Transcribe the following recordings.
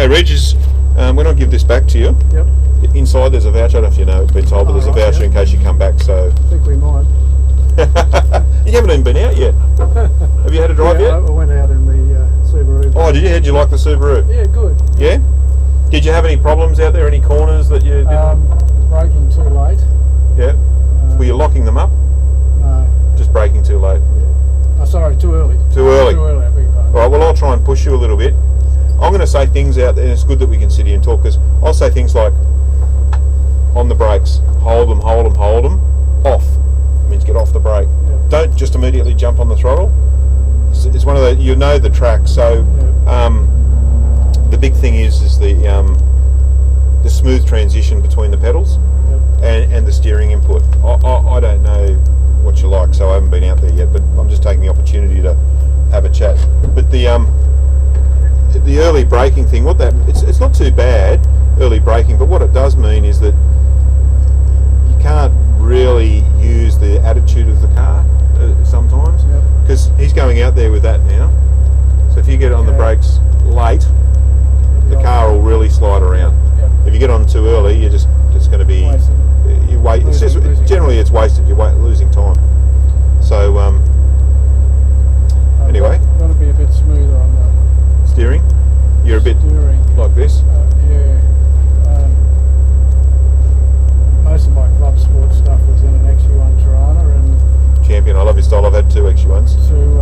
Hey Reg, when I give this back to you, Yep. inside there's a voucher. I don't know if you know, it's been told, but there's a voucher in case you come back. So I think we might. you haven't even been out yet. Have you had a drive yet? I went out in the Subaru. Oh, did you? Did you like the Subaru? Yeah, good. Yeah? Did you have any problems out there? Any corners that you didn't? Braking too late. Yeah. Were you locking them up? No. Just braking too late. Yeah. Oh, sorry, too early. Too early. Too early, I beg your pardon. All right. Well, I'll try and push you a little bit. I'm going to say things out there, and it's good that we can sit here and talk, because I'll say things like, on the brakes, hold them, off. It means get off the brake. Yeah. Don't just immediately jump on the throttle. It's one of the, you know the track, so the big thing is the smooth transition between the pedals and the steering input. I don't know what you like, so I haven't been out there yet, but I'm just taking the opportunity to have a chat. But the early braking thing, it's not too bad, early braking, but what it does mean is that you can't really use the attitude of the car sometimes, because he's going out there with that now. So if you get on the brakes late, the car will really slide around. If you get on too early, you're just going to be generally it's wasted. You're losing time. So anyway, Got to be a bit smoother on the steering. You're a bit like this. Most of my club sport stuff was in an XU1 Tirana, and Champion. I love your style. I've had 2 XU1s. to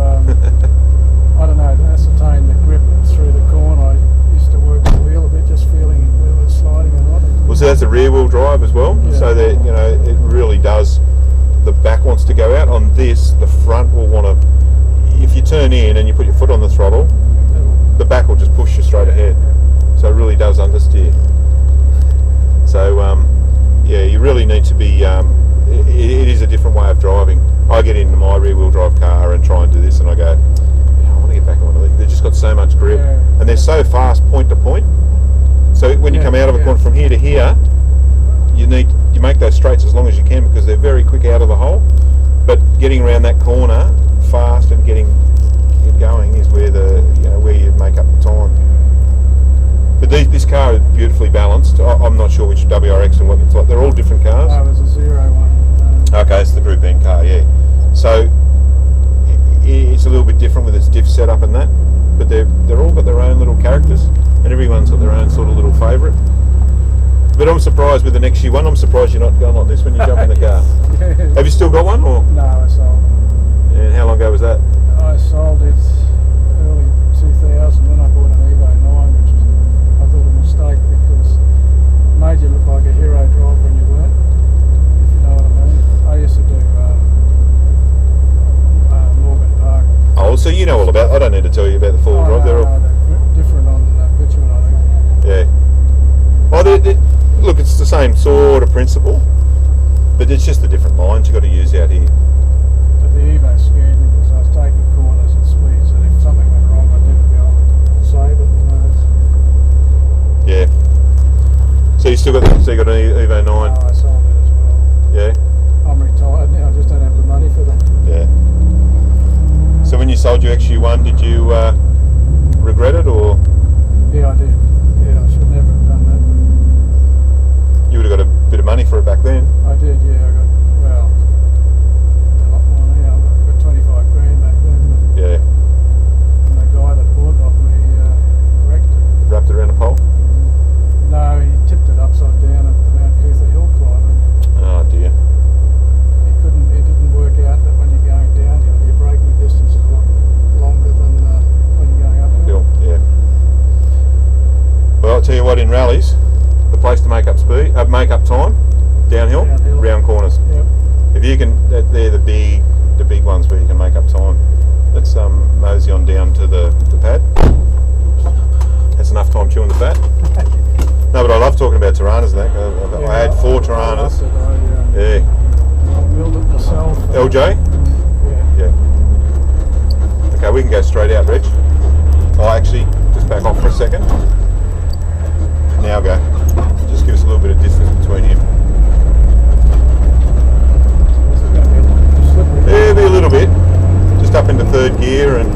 I don't know, to ascertain the grip through the corner, I used to work the wheel a bit, just feeling whether it's sliding or not. Well, so that's a rear wheel drive as well. Yeah. So that it really does. The back wants to go out. On this, the front will want to. If you turn in and you put your foot on the throttle, the back will just push you straight ahead. So it really does understeer. So you really need to be. It is a different way of driving. I get into my rear wheel drive car and try and do this, and I go, I want to get back on it. They've just got so much grip, and they're so fast point to point. So when you come out of a corner from here to here, you make those straights as long as you can, because they're very quick out of the hole. But getting around that corner fast and getting it going is where where you make up the time. But this car is beautifully balanced. I'm not sure which WRX and what it's like. They're all different cars. No, it was a 01. Okay, it's the Group N car, yeah. So it's a little bit different with its diff setup and that, but they're all got their own little characters, and everyone's got their own sort of little favourite. But I'm surprised with the next one. I'm surprised you're not going like this when you jump in the car. Have you still got one, or? No, I sold it. And how long ago was that? I sold it early 2000, then I bought an Evo 9, which I thought a mistake, because it made you look like a hero driver when you weren't, if you know what I mean. I used to do Morgan Park. Oh, so you know all about. I don't need to tell you about the four-wheel drive. They're all they're different on bitumen, I think. Yeah. Oh, look, it's the same sort of principle, but it's just the different lines you've got to use out here. But the Evo scared me, because I was taking corners and sweeps, and if something went wrong, I'd never be able to save it. Yeah. So you still got an Evo 9? No, I sold it as well. Yeah. I'm retired now. I just don't have the money for that. Yeah. So when you sold your XU1, did you regret it, or? Yeah, I did. Yeah, I should never have done that. You would have got a bit of money for it back then. I did, yeah. I got, well, a lot more now. I got 25 grand back then. But Yeah. and the guy that bought it off me wrecked it. Wrapped it around a pole? No, he tipped it upside down at the Mount Cootha hill climbing. Oh dear. It didn't work out that when you're going downhill, your braking distance is a lot longer than when you're going uphill. Yeah. Well, I'll tell you what, in rallies, the place to make up time, downhill, round corners. Yep. If you can, they're the big ones where you can make up time. Let's mosey on down to the pad. That's enough time chewing the fat. No, but I love talking about Tiranas and that. I had 4 Tiranas. Yeah. I built it myself. LJ? Yeah. Okay, we can go straight out, Reg. Oh, actually, just back off for a second. Now go. Just give us a little bit of distance between him. Yeah, be a little bit. Just up into 3rd gear and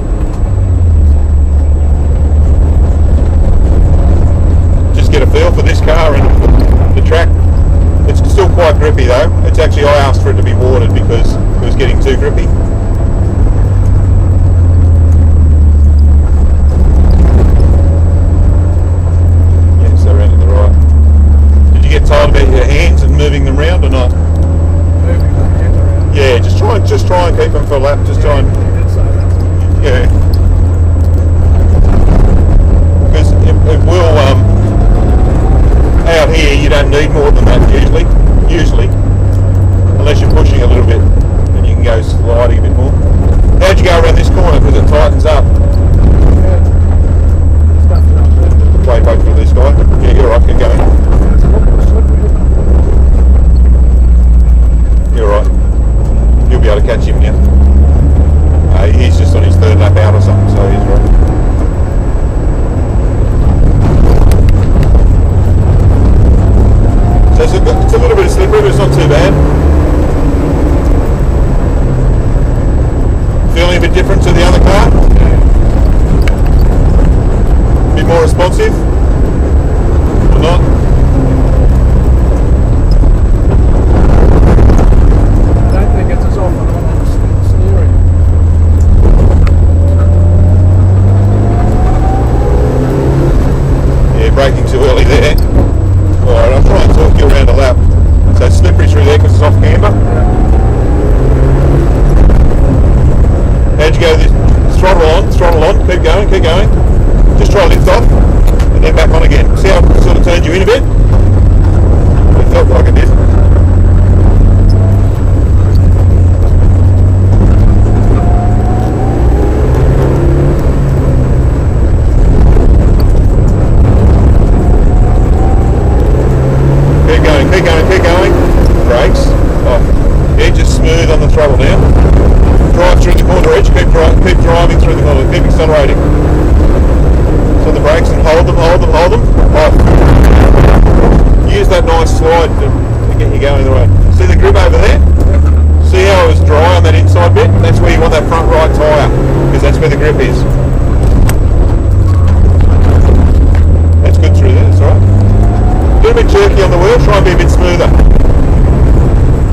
for this car and the track. It's still quite grippy though. It's actually, I asked for it to be watered because it was getting too grippy. Yeah, so around to the right. Did you get tired about your hands and moving them around or not? Moving the hand around. Yeah, just try and keep them for a lap. Just try and, You did say that. yeah. Because it will, out here you don't need more than that usually, unless you're pushing a little bit, then you can go sliding a bit more. How'd you go around this corner because it tightens up? Yeah. Stuff down there. Wait for this guy. Yeah, you're right, keep going. It's a little bit slippery, isn't it? You're right. You'll be able to catch him now. He's just on his third lap out or something, so he's right. So it's a little bit slippery, but it's not too bad. Feeling a bit different to the other car? A bit more responsive? Or not? I don't think it's as often on the steering. Yeah, braking too early there. Alright, I'll try and talk you around a lap. So it's slippery through there because it's off camber. How'd you go this? Throttle on, keep going. Just try to lift off and then back on again. See how it sort of turned you in a bit? It felt like it did. Keep going. Brakes. Oh, yeah, just smooth on the throttle now. Drive through the corner edge. Keep driving through the corner. Keep accelerating. So the brakes and hold them. Off. Use that nice slide to get you going the way. See the grip over there? See how it was dry on that inside bit? That's where you want that front right tyre, because that's where the grip is. That's good through there. That's all right. A little bit jerky on the wheel, try and be a bit smoother.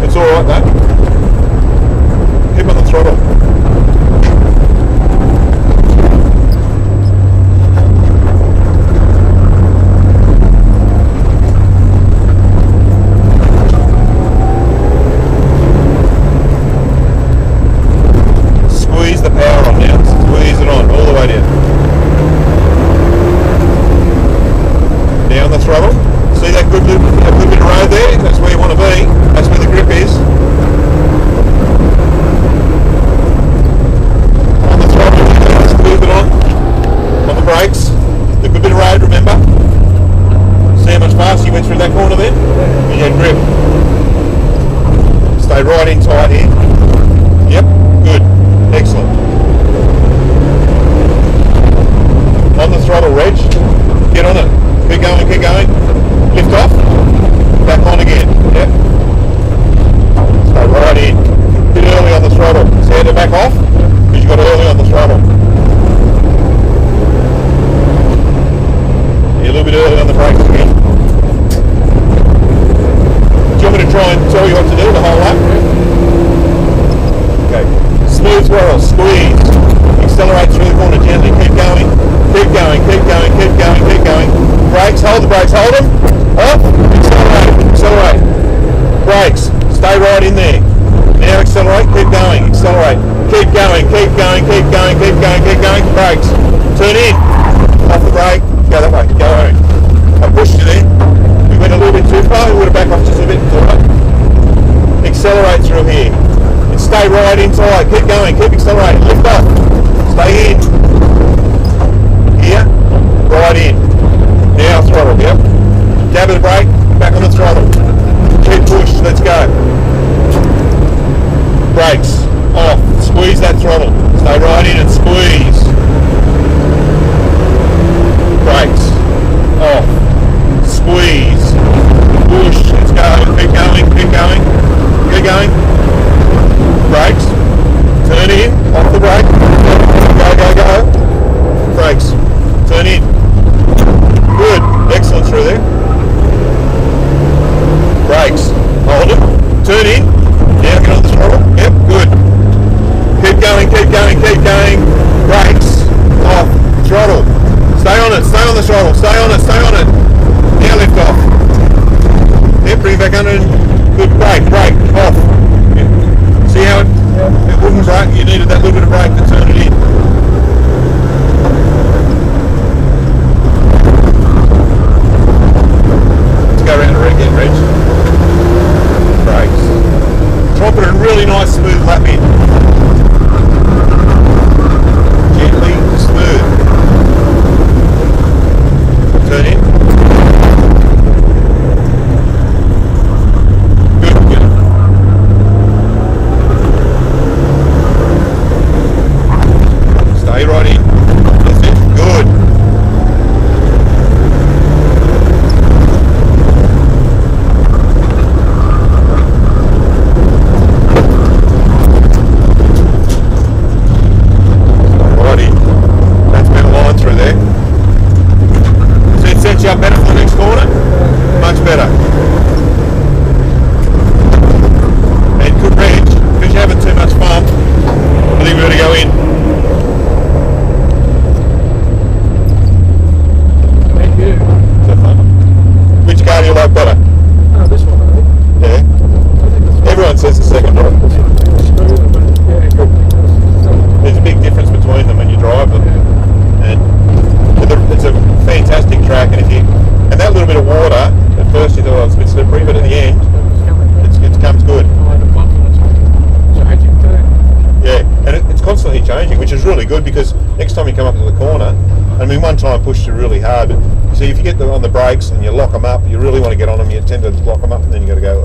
It's alright though. Keep on the throttle. Squeeze the power on now. Squeeze it on all the way down. Down the throttle. See that good bit of road there? That's where you want to be. That's where the grip is. On the throttle, just move it on. On the brakes. The good bit of road, remember? See how much faster you went through that corner then? You had grip. Stay right in tight here. Yep, good. Excellent. On the throttle, Reg. Get on it. Keep going. Lift off, back on again, yep. So right in, a bit early on the throttle. See how to back off? Because you got early on the throttle. Yeah, a little bit early on the brakes again. Do you want me to try and tell you what to do the whole lap? Okay, smooth throttle, squeeze. Accelerate through the corner gently, keep going. Brakes, hold the brakes, hold them. Up, accelerate. Brakes, stay right in there. Now accelerate, keep going, accelerate. Keep going. Brakes, turn in. Off the brake, go that way, go. I pushed you there. We went a little bit too far, we would have backed off just a bit. Right. Accelerate through here. And stay right inside, keep going, keep accelerating. Lift up, stay in. Here, right in. Now throttle, yep. Dab of the brake, back on the throttle. Keep push, let's go. Brakes, off, squeeze that throttle. Stay right in and squeeze. Brakes, off, squeeze. Push, let's go. Keep going. Brakes, turn in, off the brake. Go. Brakes, turn in. out better for the next corner? Much better. And good range, because you're having too much fun. I think we ought to go in. Thank you. Is that fun? Which car do you like better? This one, I think. Yeah. I think this one. Everyone says the second one. This one's a bit smoother, but yeah, good because There's a big difference between them when you drive them. And it's a fantastic track, and that little bit of water, at first you thought it was a bit slippery, but at the end, it comes good. Changing too. Yeah, and it's constantly changing, which is really good because next time you come up to the corner, I mean, one time pushed you really hard, but see if you get them on the brakes and you lock them up, you really want to get on them, you tend to lock them up, and then you got to go,